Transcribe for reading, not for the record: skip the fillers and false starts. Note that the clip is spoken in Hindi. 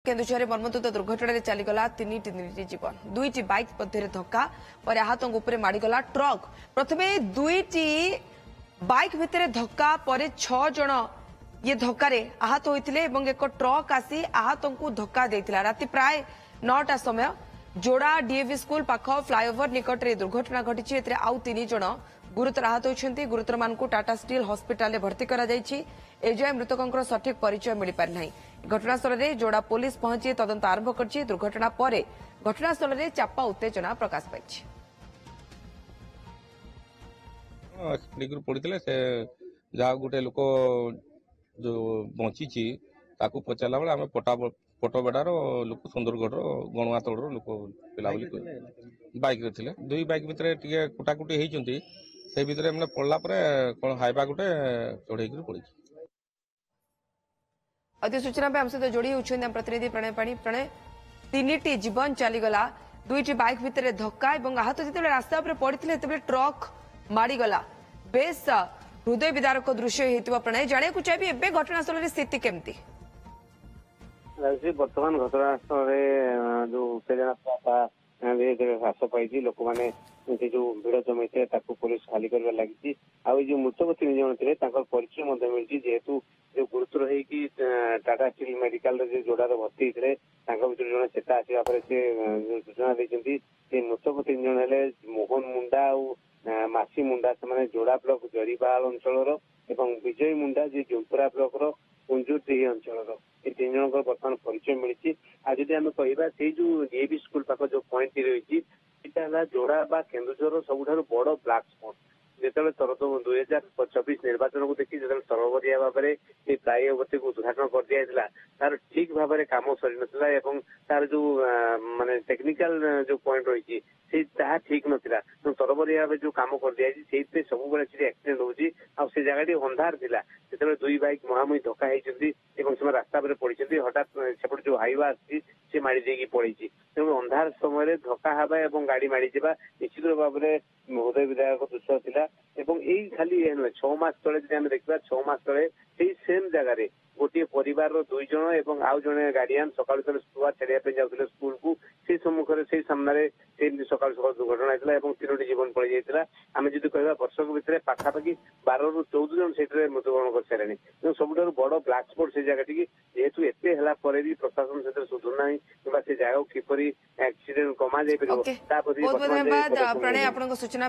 केन्दुझर मर्मन्तुद दुर्घटना चलीगला तीन जीवन दुईटी बाइक मध्य धक्का पर आहतों उपर माड़गला ट्रक प्रथमे दुईटी बाइक भितर धक्का पर 6 जन ये धक्कार आहत होते एक ट्रक आसी आहतों को धक्का देता राति प्राय 9टा समय जोड़ा डीएवी स्कूल पाख फ्लाईओवर निकट में दुर्घटना घटी आउ 3 जन गुरुतर आहत होती गुरुतर मान टाटा स्टील हॉस्पिटल में भर्ती एजाए मृतकों सठिक परिचय मिल पारि ना घटनास्थल में जोड़ा पुलिस पहुंची तदंत आरंभ कर दुर्घटना पर घटनास्थल में चापा उत्तेजना प्रकाश पाई पड़ते से जहाँ गोटे लोक जो बची पचारा बेले आम पटबेडार लोक सुंदरगढ़ गणुआ तौर लोक पिला बैक रे दुई बैक भितर टे कुटाकुटी होती से भितर मैंने पड़ला कौन हाइबा गोटे चढ़े पड़ी। अधिक सूचना आम सहित जोड़ी होती प्रतिनिधि प्रणय पाणी प्रणय 3टी जीवन चलीगला दुईटी बाइक भितर धक्का और आहत जो रास्ता पड़ते ट्रक माड़गला बेस हृदय विदारक दृश्य होता प्रणय जाना चाहिए एवं घटनास्थल स्थिति केमती बर्तमान घटनास्थल जो उत्तेजना ह्रास पाई लोक मैंने जो भिड़ जमी थे पुलिस खाली कर लगी जो मृतक 3 जन थे परिचय मिली जेहेतु जो गुरुतर होगी टाटा स्टील मेडिकल जोड़ार भर्ती होते भर जन चेता आसवा पर से सूचना देते मृतक 3 जन है मोहन मुंडा और मासी मुंडा से जोड़ा ब्लॉक जरीबाल अंचल विजय मुंडा जी जोपुरा ब्लॉक कुंजुरदेही अंचल ये 3 जन बर्तमान परिचय मिली आज आम कहवा से जो डीएवी स्कूल पाख जो पॉइंट रही जोड़ा बा केन्दुझर सबुठ बड़ ब्लाक स्पॉट जिते 2024 निर्वाचन को देखिए जो तरबरिया भाव में फ्लाईओवर को उद्घाटन कर दिया तार ठीक भाव में कम सरी ना तार जो माने टेक्निकल जो पॉइंट रही ठीक नाला तरबरिया भाव जो कम कर दिया सब एक्सीडेंट होती से जगह अंधार था जो दुई बैक मुहांमुही धक्का होती रास्ता पर पड़ी हठात सेपटे जो हाइवा आसी माड़ी देकी पड़ी तेणु अंधार समय धक्का हवा और गाड़ी माड़ी जावा निश्चित भाव में हृदय विदायक दृश्य था यही खाली 6 मास तले देखा 6 मास तले सेम जगह गोटे परिवार 2 जन और आउ जड़े गार्डियन सकाल छुआ छाड़िया जाते स्कूल को से सम्मुखें से सामने सकाल सकाल दुर्घटना होता 3टी जीवन पड़ जाता आम जो कह वर्षक भितर पाखापाखि 12 ରୁ 14 जन से मृत्युवरण कर सारे सबुठ बड़ ब्लाक स्पॉट से जगह जेहेतु एत भी प्रशासन से सुधुना कि से जगह किपर एक्सीडेंट कमा जाए बहुत बहुत धन्यवाद प्रणय आपन सूचना